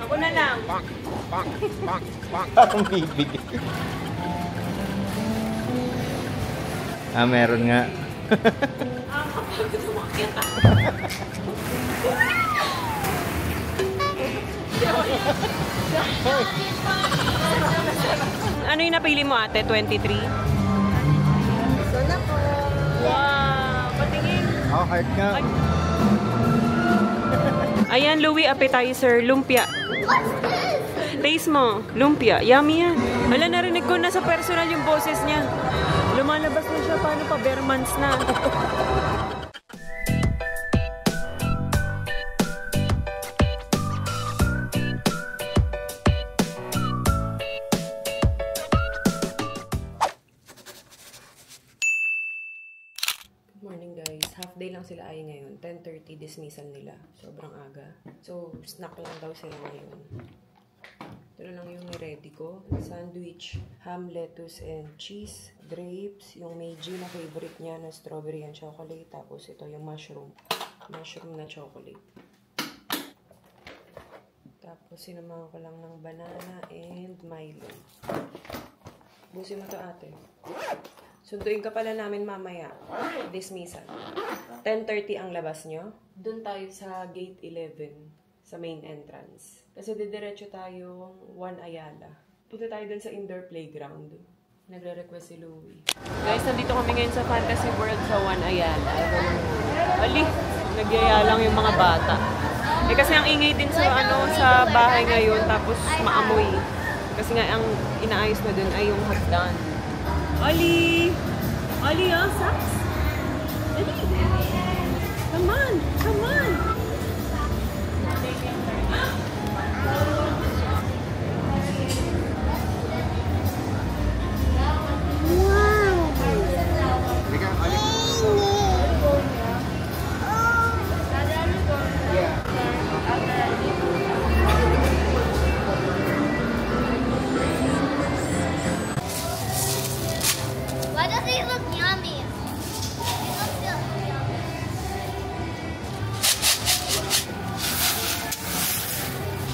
Ako na lang. Parang bibig. Meron nga. Kapagod umakyat ka. Ano yung napili mo, ate? 23? Ito na po. Wow! Patingin. Oh, heart nga. Ayan, Louie appetizer, lumpia. What's this? Taste mo, lumpia. Yummy yan. Wala, narinig ko na sa personal yung boses niya. Lumalabas na siya, paano pa? Bare months na. Morning guys, half day lang sila ay ngayon, 10:30 dismissal nila, sobrang aga. So, snack lang daw sila ngayon. Ito lang yung ready ko, sandwich, ham, lettuce, and cheese, grapes, yung Meiji na favorite niya na strawberry and chocolate, tapos ito yung mushroom na chocolate. Tapos sinamahan ko lang ng banana and Milo. Busin mo to, ate. Sunduin ka pala namin mamaya. Dismissal. 10:30 ang labas nyo. Doon tayo sa gate 11. Sa main entrance. Kasi didiretso tayong 1 Ayala. Punta tayo doon sa indoor playground. Nagre-request si Louie. Guys, nandito kami ngayon sa Fantasy World sa 1 Ayala. Ali, nagyaya lang yung mga bata. Eh kasi ang ingay din sa sa bahay ngayon. Tapos maamoy. Kasi nga ang inaayos na doon ay yung hagdan. Ali! Ali, oh, socks! Ali! Come on! Come on! Why does it look yummy? It looks so yummy.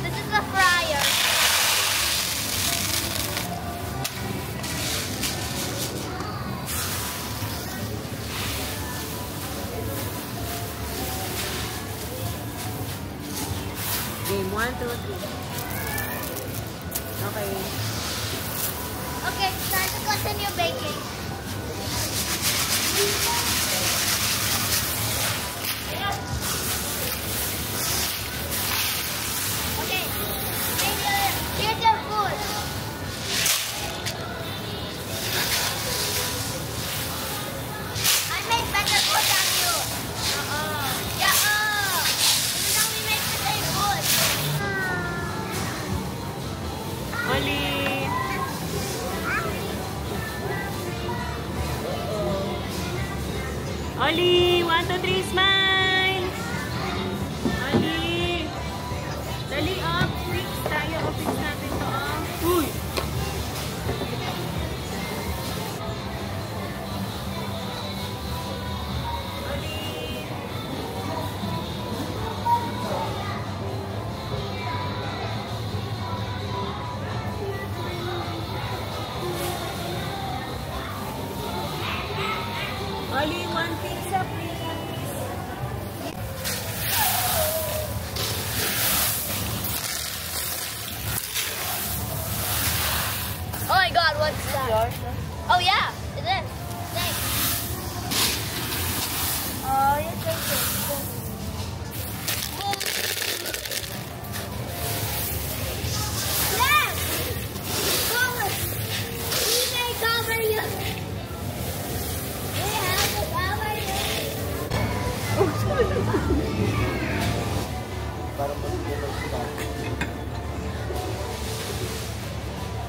This is the fryer. Game 1, 2, 3. Okay. Okay, time to continue baking. Okay, here's your food. I made better food than you. Yeah, this is how we make the same food. Ali! Ali! 1, 2, 3, smile! Ali! Dali, up! Fix tayo. Fix natin to, Uy! Ali! Ali, 1 pizza, please. Oh my god, what's that? Oh yeah, it is. Thanks. Oh, you're so good. Yes! Cover! We may cover you. We have to cover you.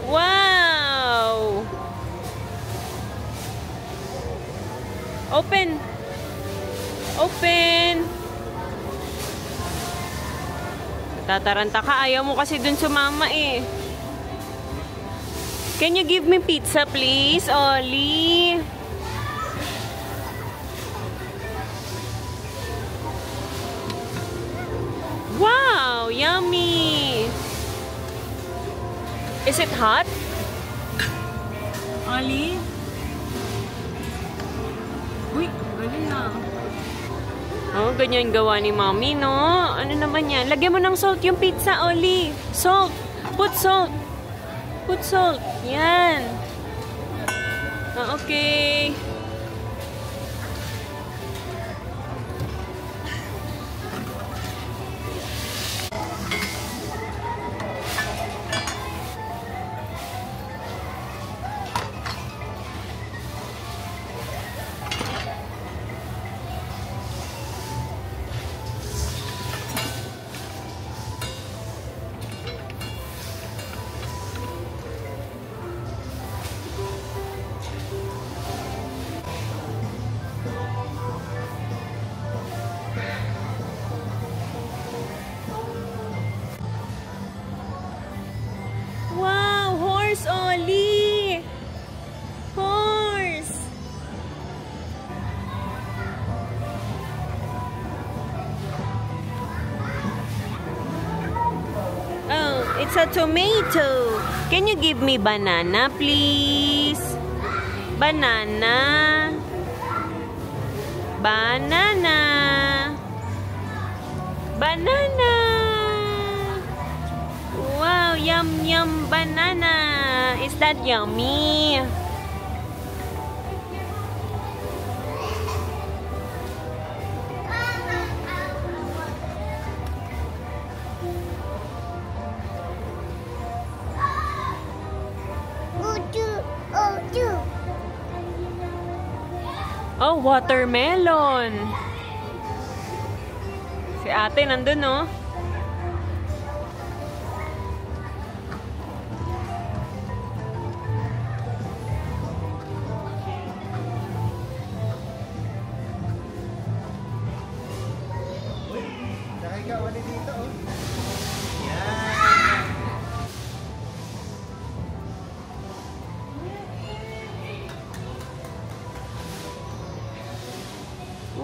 Wow! Open! Open! Tataranta ka. Ayaw mo kasi dun sumama eh. Can you give me pizza please, Ollie? Wow! Yummy! Is it hot? Oli? Uy, galing na. Oh, ganyan gawa ni Mommy, no? Ano naman yan? Lagyan mo ng salt yung pizza, Oli. Salt. Put salt. Put salt. Yan. Ah, okay. Wow, horse, Oli! Horse! Oh, it's a tomato. Can you give me banana, please? Banana. Banana. Banana. Wow, yum yum banana. Is that yummy? Oh, watermelon. Si ate nandun, no? Nakahiga ulit dito, oh. Yan.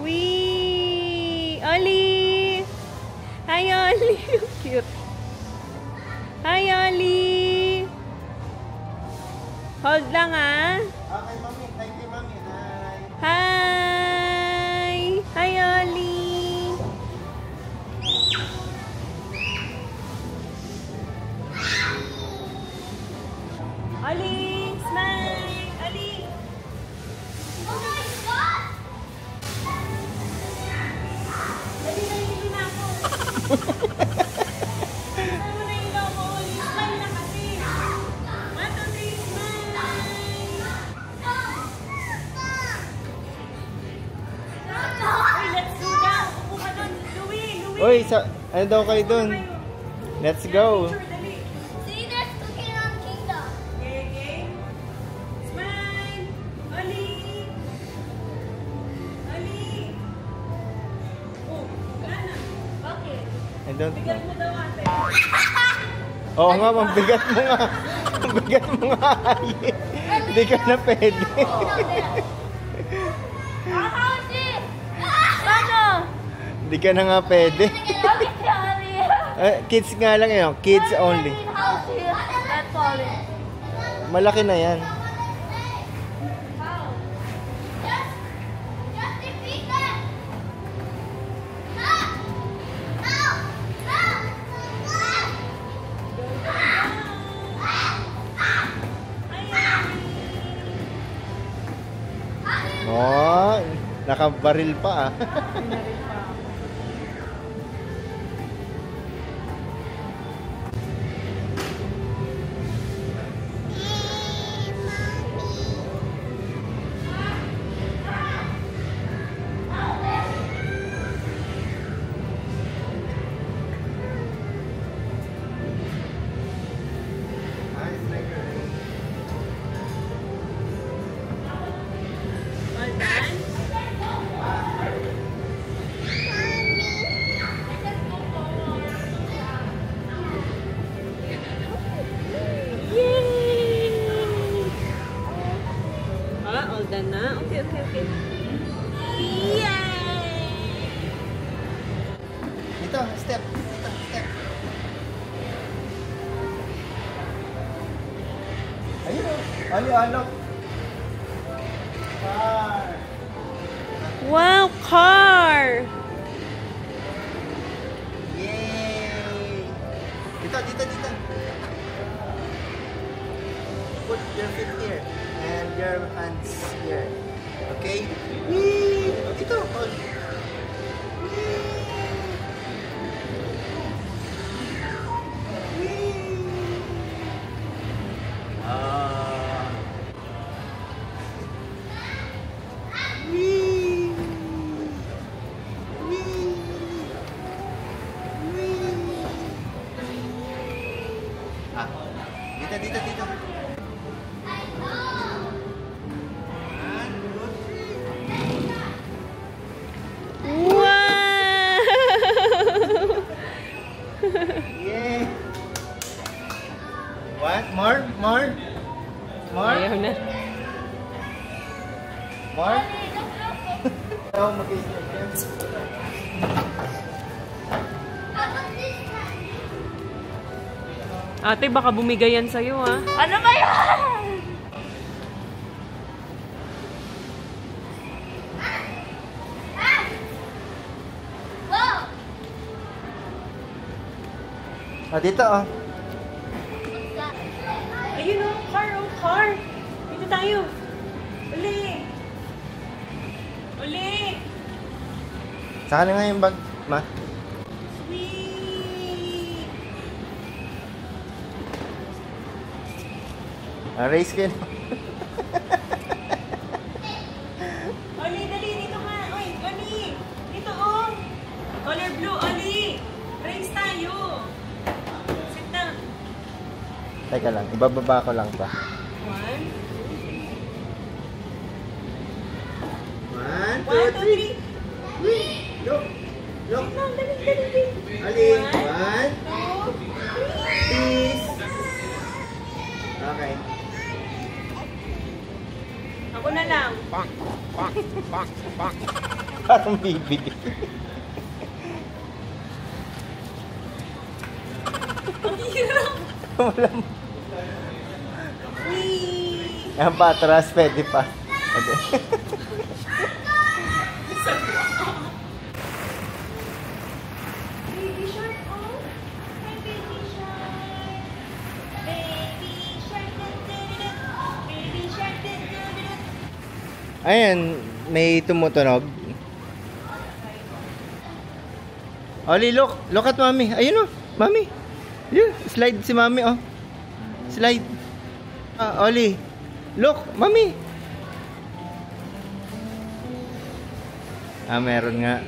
Wee! Oli! Hi, Oli! Cute. Hi, Oli! Hold lang, ah. Okay, mami. Thank you, mami. Hi. Hi! Hi, Oli! Oli! Smile! Oli! Oh my God! Dali na, hindi na ako. Saan mo na ilaw mo, Oli? Smile na kasi. 1, 2, 3, smile! Uy, let's go down. Upo ka doon. Louie! Uy, ano daw kayo dun? Let's go. Picture, dali. See, there's Cooking on Kingdom. Okay, okay. Smile! Oli! Oli! Oh, wala na. Bakit? I don't Bigat know. mo daw ate. Oo nga, mabigat mo nga. Mabigat mo nga, Ali. Hindi ka na pwede. Paano? Hindi ka na nga pwede. Bakit sorry? Kids nga lang yun. Kids only. That's all it. Malaki na yan. Just defeat them. No! No! No! Oh, nakabaril pa ah. All done? Yay! Ah, all done na? Okay, okay, okay. Yay! Ito, step. Ito, step. Ali, look. Car. Wow, car! Yay! Dito. Put your feet here and your hands here. Okay? Whee! Dito. Dito. Wow! Yay! What? More? Ayaw na. More? Oh, mag-isip yan. Ate, baka bumigay yan sa'yo, ha? Ano ba yan? Wow! Dito, Ayun, car. Dito tayo. Uli! Saka na nga yung bag, ma. Sweet! Race kayo. Oli, dali, dito ka. Oy, Oli! Dito, oh! Color blue, Oli! Race tayo! Sit down. Teka lang, ibababa ko lang pa. 1, 2, 3. 1, 2, 3. Look! Dali. Ali, 1, 2, 3. please. Okay. Ako na lang. Parang bibig. Ang hirap. Walang... Wee! Yan pa, atras, pwede pa. Okay. Baby shark, oh. Hi, baby shark. Baby shark, baby shark, Ayan, may tumutunog. Oli, look. Look at mommy. Ayun, oh. Mommy. Yun, slide si mommy, oh. Slide. Oli. Look, mommy. Meron nga.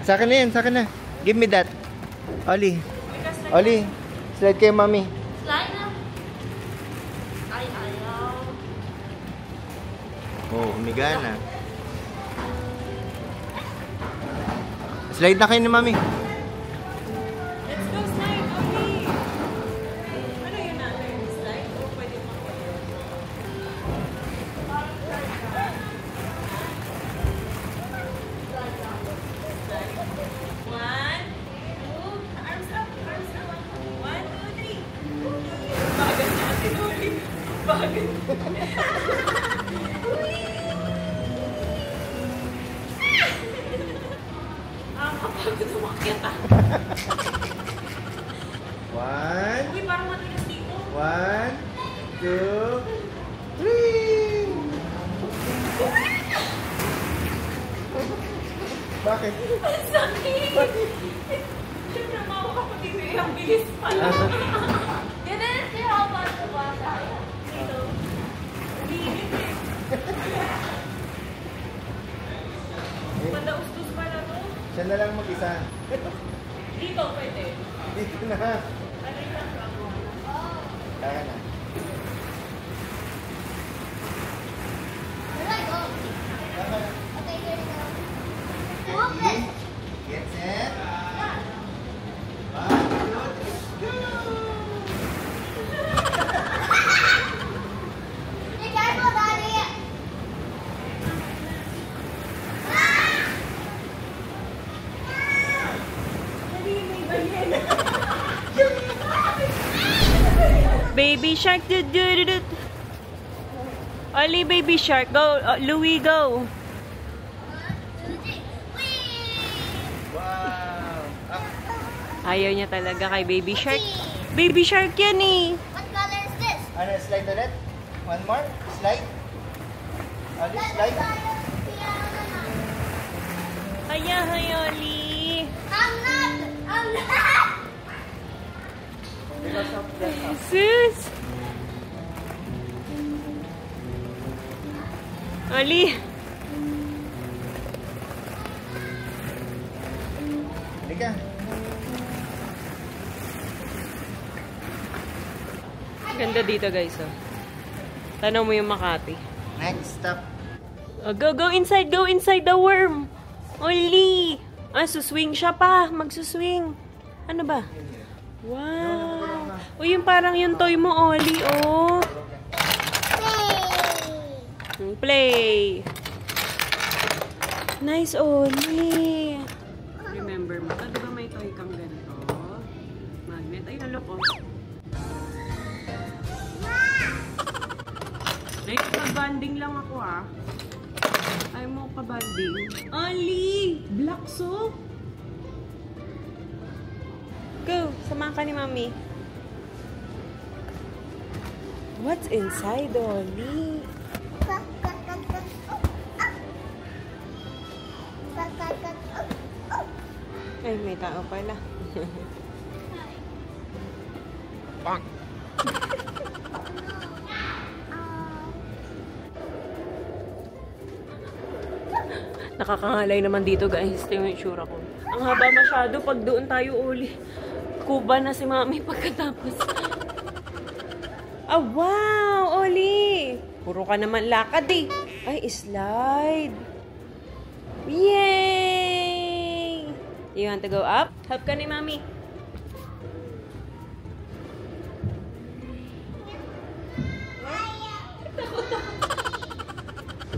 Sa akin na yan, sa akin na. Give me that. Oli. Oli, slide kay mommy. Slide na. Ay, ayaw. Oh, humiga na. Slide na kayo ni mami. Let's go slide, Oli! Ano yun natin? Slide? O pwede mo? One, two, arms up. 1, 2, 3. Bagat natin, Oli. Bagat. Kapagod umakyat, ah. 1, Uy, parang matigas dito. 1, 2, 3. Bakit? Ang sakit! Siyempre, mga kapatid ko yung bilis pala. Didn't see how much it was. Dito. Uliinit eh. Madaustos pala to. Siya na lang mag-isa. Dito, pwede. Dito na. Ano yung lang ako? Kaya na. Where do I go? Tama na. Okay, here we go. Walk it. Get set. Yeah. 1, 2, 3, go! Be careful, Daddy. Dali, may balik. Baby shark. Oli, baby shark. Go. Louie, go. Wow. Ayaw niya talaga kay baby shark. Baby shark yan eh. What color is this? Ano, slide ulit? One more? Slide? Oli, slide? Hi, Oli. I'm not. Because of the... Sus. Oli. Halika. Ganda dito guys, oh. Tanaw mo yung Makati. Next stop. Oh, go inside the worm. Oli. Suswing siya pa. Magsuswing. Ano ba? Wow. O yung parang yung toy mo, Oli, oh. Play. Nice, Oli. Remember mo, di ba may toy kang ganito? Magnet. Ay, naloko. Nakikipag-banding lang ako, ah. Ay mo pa-banding. Oli! Black soap! Go! Samahan ka ni Mami. What's inside, Oli? Ay, may tao pala. Bang! Nakakangalay naman dito guys. Ito yung itsura ko. Ang haba masyado pag doon tayo uli. Kuba na si Mami pagkatapos. Ah, wow! Oli! Puro ka naman lakad eh. Ay, slide. Yay! You want to go up? Help ka ni Mami.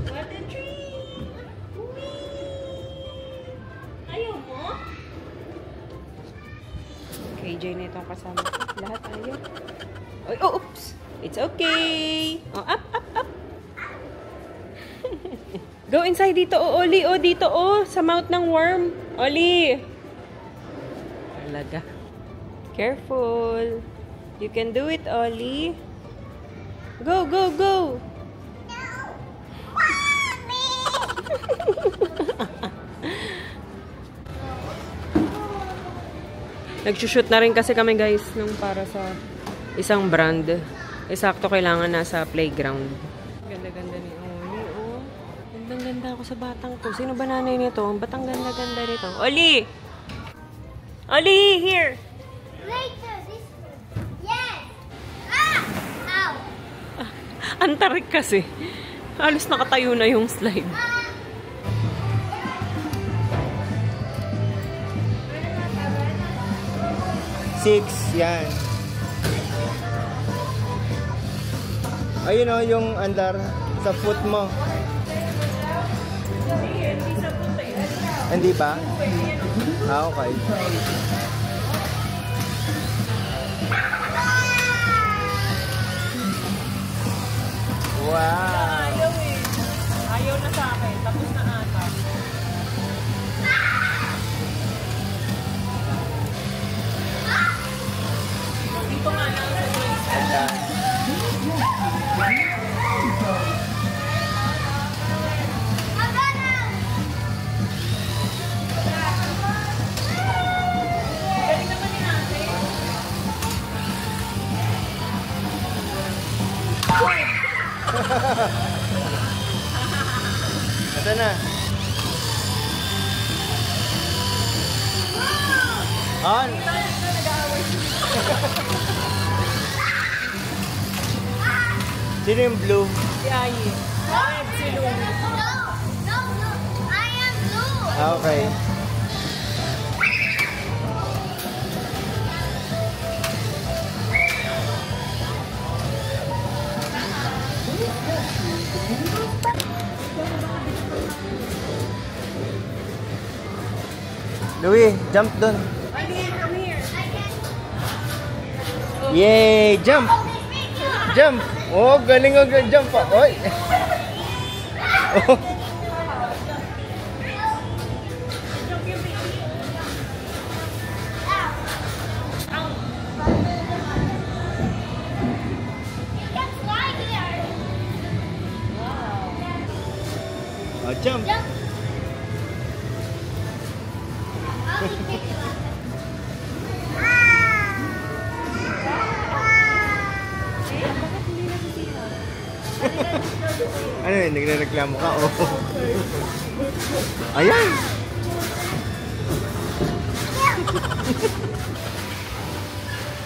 What a dream! Ayaw mo? KJ na itong kasama ko. Lahat ayaw. Oy, oh, oops! It's okay! Oh, up! Go inside dito, oh, Oli. Oh, dito, oh. Sa mouth ng worm. Oli! Talaga. Careful. You can do it, Oli. Go! Nagsushoot na rin kasi kami guys nung para sa isang brand. Sakto kailangan nasa playground. Ganda-ganda ni Oli, oh. Gandang-ganda ako sa batang to. Sino ba nanay nito? Ba't ang ganda-ganda nito? Oli! Oli, here! Later, this one. Yes. Ow. Ang tarik kasi. Halos nakatayo na yung slide. Six, yan. Ayun o, yung andar sa foot mo. Hindi pa? Ah, okay. Wow! Ayaw eh. Ayaw na sa akin. Tapos na ata. Dito nga lang sa place. Ganda. Galing naman ni ate. Ito na. On. Sino yung blue? Si Ayi. Red si Lou. No. I am blue. Ah, okay. Louie, jump doon. Ali, come here. Yay, jump! Oh, this big. Jump! Oh, galing ang jump pa. Oy! Oh. You can fly here. Oh, jump! Jump. I'll be bigger. Ano yun? Nagre-reklamo ka? Oh. Ayan!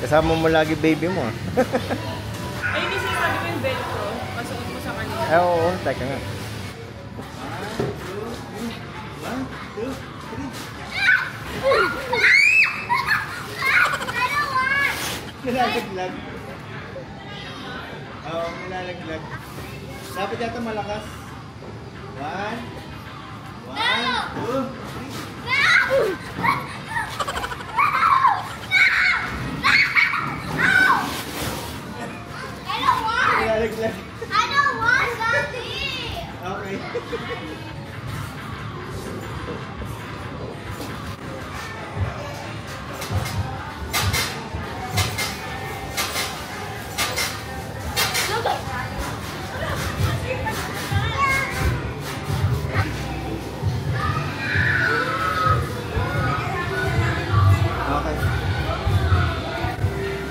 Kasama mo lagi baby mo. Ayun yung sinasabi ko yung velcro. Masuot mo sa kanila. Ay, oo. Teka nga. I don't want. Nilalaglag. Oo, nilalaglag. Dapat yata malakas. 1, 2, 3. I don't want. Nilalaglag. I don't want Daddy. Okay. Okay.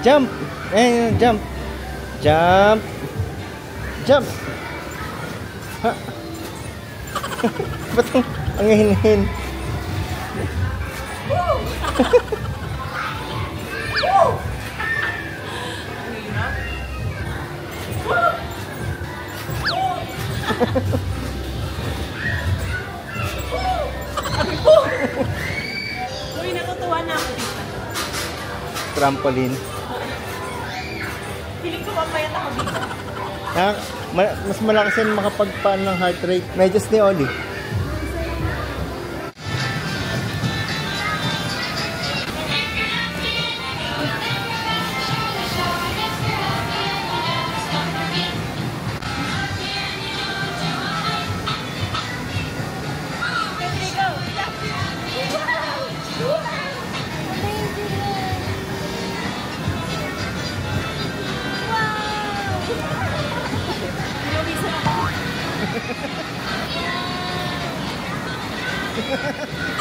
Jump! Eh, jump! Jump! Jump! Ha? Ba't ang hinin? Uy, natutuwa na ako dito. Trampoline. Piling ko papayat ako dito. Ha? Mas malakas yan makapagpaan ng heart rate. Medyas ni Oli.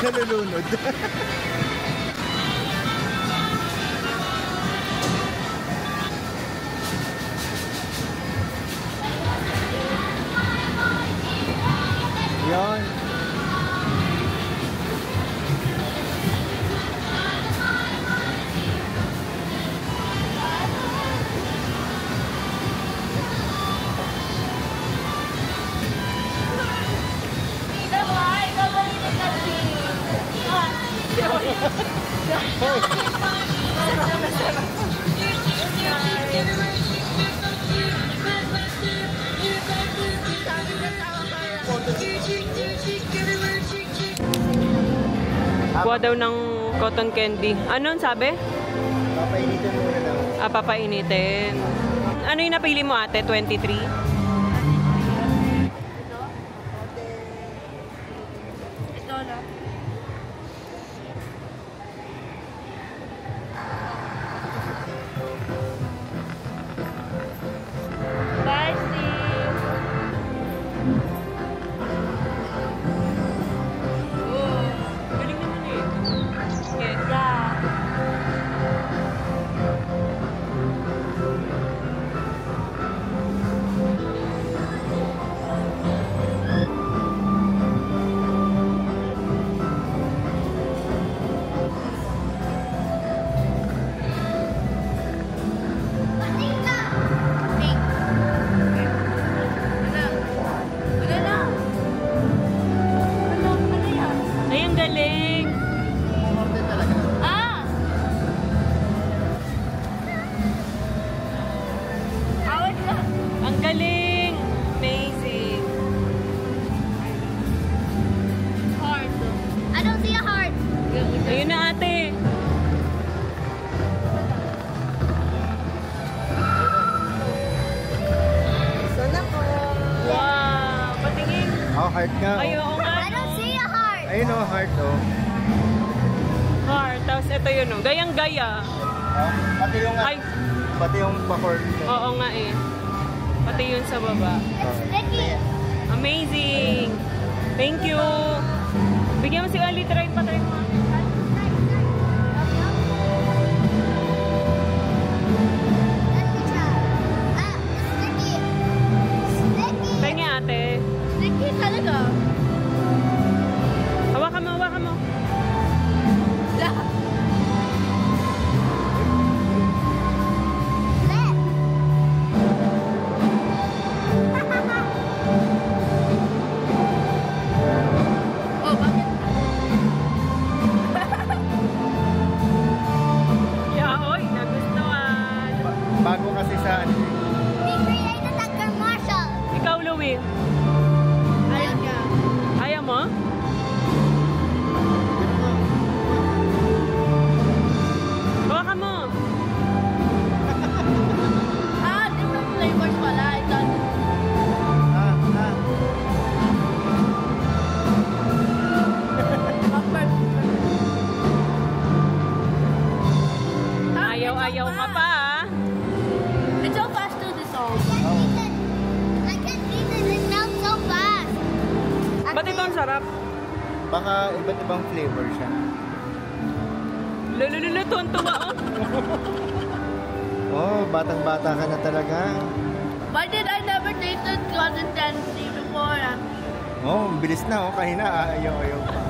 Nalulunod. Yan. Kuha daw ng cotton candy. Ano sabi? Papainitin muna lang. Ah, papainitin. Ano yung napili mo ate? 23? Bye, Steve. Galing naman eh. Yes. Yeah. Ay, ang galing. Ah! Awit lang. Ang galing. Amazing. Heart. I don't see a heart. Ayun na ate. heart nga. Ay, oo nga. I don't see a heart. Ayun oh, heart oh. Heart. Tapos ito yun, oh. Gayang-gaya. Oh, pati yung Ay. pati yung pa-cord. Oo nga eh. Pati yun sa baba. It's sticky. Amazing! Thank you! Bigyan mo si Ali, try pa, try mo. Let me try. Ah, it's sticky. Sticky. Try niya ate. Sticky talaga. Hawakan mo, hawakan mo. Oh, bakit? Yahoy, nagustuhan. Bago kasi sa ano. We created a commercial. Ikaw, Louie. Ayaw niya. Ayaw mo? Hawakan mo. Ah, different flavors pala. Ito. Ayaw ka pa ah. It's so fast to dissolve. I can't eat it. It melts so fast. Ba't ito ang sarap? Baka iba't ibang flavor siya. Lulululu, tuwan-tuwa oh. Oh, batang-bata ka na talaga. Why did I never tasted cotton candy before? Oh, bilis na oh, kahina ayaw pa.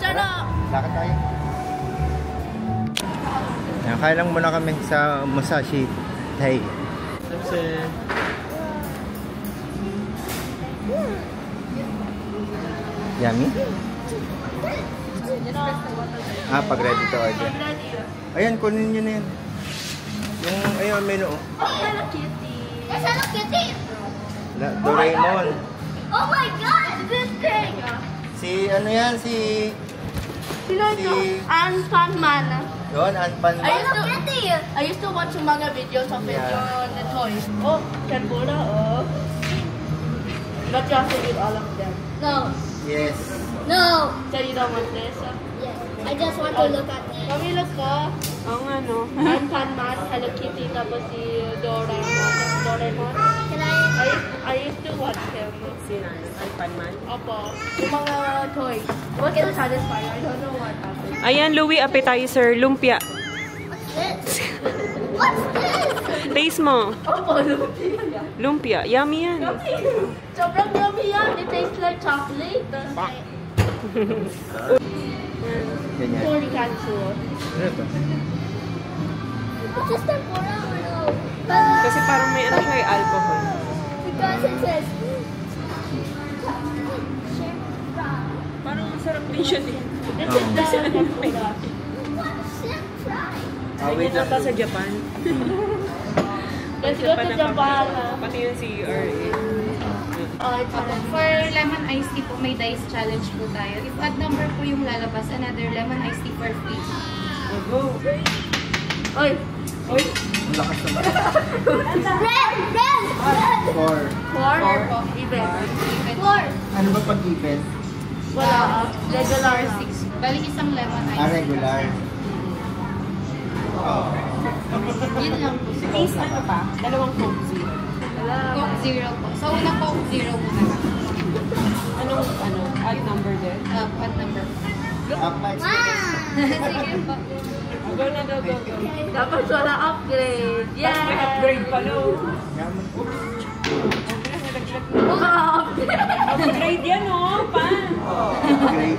Shut up! Lakad tayo. Yan, kaya lang muna kami sa Musashi Thai. Yummy? Ah, pag ready to order. Ayan, kunin nyo na yan. Yung, ayun, menu oh. Oh, Hello Kitty. There's Hello Kitty. Doraemon. Oh my God, this thing. Si, ano yan, si... Sino Si- ito? Ant-Man. Yun, Anpan. Hello Kitty. I used to watch yung mga videos of it Yeah. on the toys. Oh, tempura. Oh. But you have to eat all of them. No. Yes. No. So you don't want this? Yes. I just want to look at it. Kami look ko. Oo nga no. Ant-Man, Hello Kitty, tapos si Doraemon. Can I used to watch him. Sino? Alpan man. Opo. Yung mga toys. What's so satisfying? I don't know what happened. Ayan, Louie, appetizer, lumpia. What's this? What's this? Taste mo. Opo, lumpia. Lumpia. Yummy yan. Sobrang yummy yan. It tastes like chocolate. Ganyan. Sorry, cancel. Ano to? What's this tempura or no? Kasi parang may ano siya, alcohol. Because it says... Parang masarap din siya din. This is the tempura. What? Shrimp fry? Wait lang sa Japan. Let's go to Japan. Pati yung CR eh. Oh, it's For lemon iced tea po, may dice challenge po tayo. If odd number po yung lalabas, another lemon iced tea for free. Go. Oy! Oy. Lakas naman. Red! Red! Red! Four. Four? Four po. Even. Even. Four! Ano ba pag-even? Wala. Regular 6. Bali isang lemon Ah, iced tea. regular. Oh. Yun lang po. Taste ano pa? Dalawang Coke Zero. Coke Zero po. So, una Coke Zero muna lang. Anong odd number din? Odd number po. Upmatch. Sige po. Go na daw, go. Dapat wala upgrade. Yes! May upgrade pa lo. Yaman. Upgrade yan oh, pa. Great.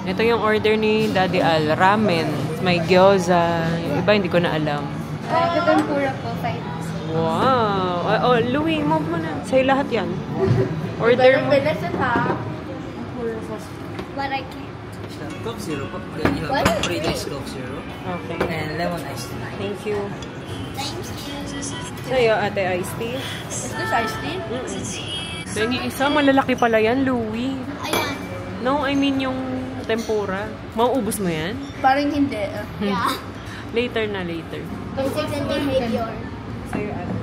Ito yung order ni Daddy Al, ramen. May gyoza. Yung iba hindi ko na alam. Ito tempura po, 5. Wow! Oh, Louie, move mo na. Sa'yo lahat yan. Order mo. Listen ha. But I can't. Coke Zero po. You What? have 3 days Coke Zero. Okay. And lemon iced tea. Thank you. Thank you. Sa'yo, ate, iced tea. Is this iced tea? Then yung isa, malalaki pala yan, Louie. Ayan. No, I mean yung tempura. Mauubos mo yan? Parang hindi. Yeah. Later na, later. Basic and behavior. Sa'yo, ate.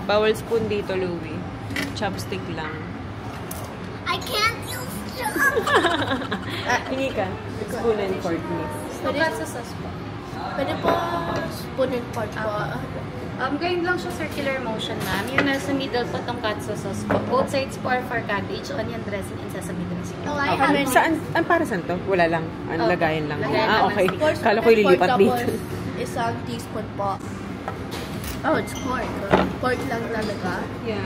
Bawal spoon dito, Louie. Chopstick lang. I can't use chop. Hingi ka. Spoon and fork, miss. Katsu sauce po. Pwede po spoon and fork po. Ganyan lang siya circular motion, ma'am. Yung nasa middle po itong katsu sauce po. Both sides po are for cabbage, onion dressing, and sesame dressing. Oh, I have Okay. Saan? Para saan to? Wala lang. Oh, Lagayan lang. lagayan lang Okay. ng stick. Kala ko ililipat dito. Isang teaspoon po. Oh, it's pork. Pork lang talaga. Yeah.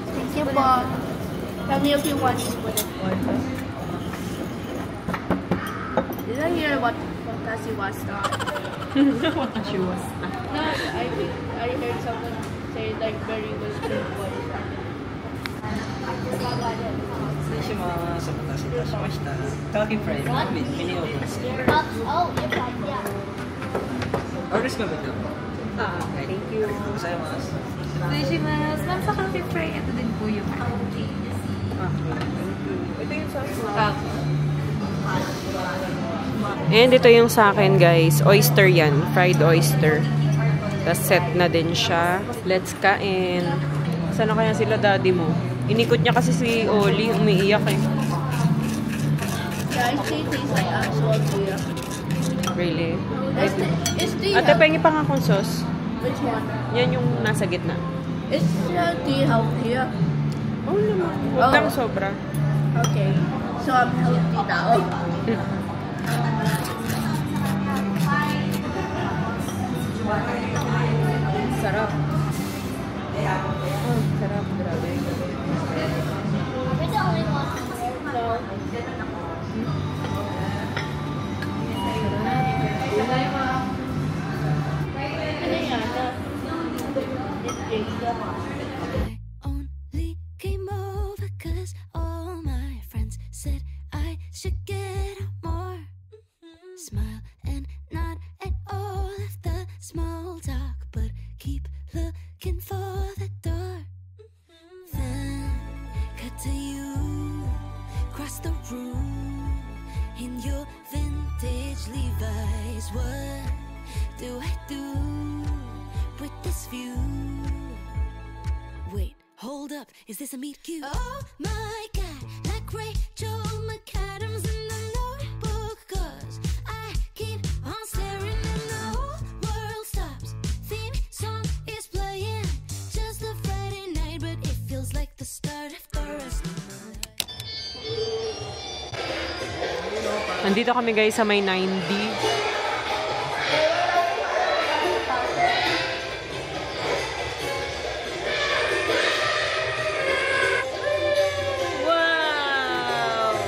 Thank you po. Tell me if you want spoon and fork. Did I hear what Kasi was not? She was. No, I heard someone say like very good spoon fork. I just got it. 失礼します。お待たせいたしました。Turkey fried with mini ovens. Oh, yeah. Orders ka ba ito? Thank you. ございます。Delicious. Ma'am, sa coffee fry, ito din po yung Ito yung sauce na. And ito yung sa akin, guys. Oyster yan. Fried oyster. Tapos set na din siya. Let's kain. Saan na kaya sila daddy mo? Inikot niya kasi si Oli. Umiiyak eh. Yeah, I think it tastes like actual beer. Really? Is the Ate, pengi pa nga akong sauce. which one? Yan yung nasa gitna. Is tea healthier? Oo naman. Huwag Oh. lang sobra. Okay, so I'm healthy now. Sarap. Sarap. Grabe. We're the only ones. I only came over 'cause all my friends said I should get out more. Smile and nod at all of the small talk, but keep looking for the door. Then cut to you, cross the room in your vintage Levi's. What do I do with this view? Wait, hold up, is this a meet cute? Oh my god, like Rachel McAdams in the Notebook, 'cause I keep on staring and the whole world stops. Theme song is playing, just a Friday night, but it feels like the start of the rest of my life. Nandito kami guys sa may 9D. Wow!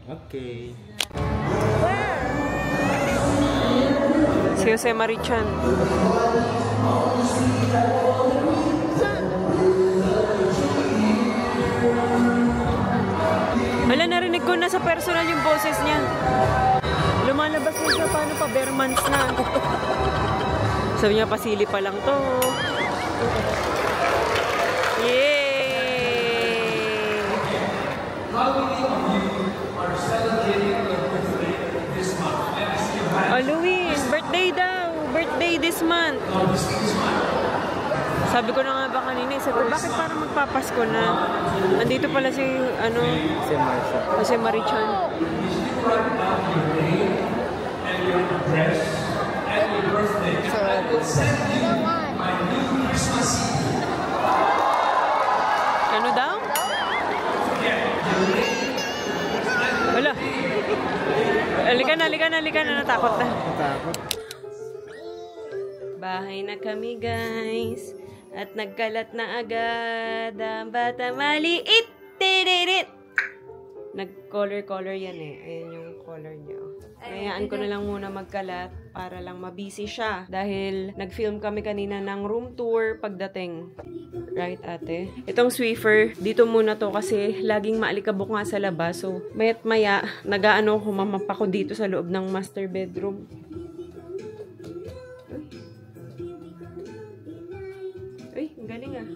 Okay. Si Jose Marichan. Wala, narinig ko na sa personal yung boses niya. Lumalabas na siya, paano pa, bare months na. Sabi niya, pasili pa lang to. Yay! Oh, Louie, birthday daw. Birthday this month. Sabi ko na nga ba kanina, sabi ko, bakit parang magpapasko na? Andito pala si, si Marichan. Ano daw? Wala. Halika na, natakot na. Natakot. Bahay na kami, guys. At nagkalat na agad ang bata maliit. Tiririt! Nag-color yan eh. Ayan yung color niya. Hayaan ko na lang muna magkalat para lang mabisi siya. Dahil nag-film kami kanina ng room tour pagdating. Right, ate? Itong Swiffer, dito muna to kasi laging maalikabok nga sa labas. So, mayat maya, nag-aano ko, mamapa ko dito sa loob ng master bedroom. Uy, ang galing ah.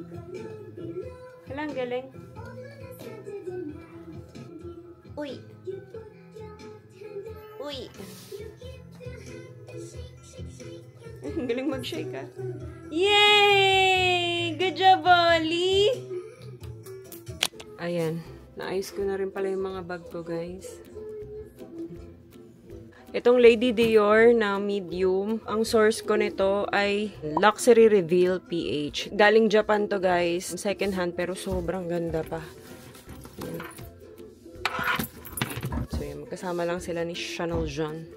Hala, ang galing. Uy. Uy. Ang galing mag-shake ah. Yay! Good job, Ollie! Ayan. Naayos ko na rin pala yung mga bag ko, guys. Itong Lady Dior na medium, ang source ko nito ay Luxury Reveal PH. Galing Japan to, guys. Second hand, pero sobrang ganda pa. Ayan. So, yun. Magkasama lang sila ni Chanel Jean.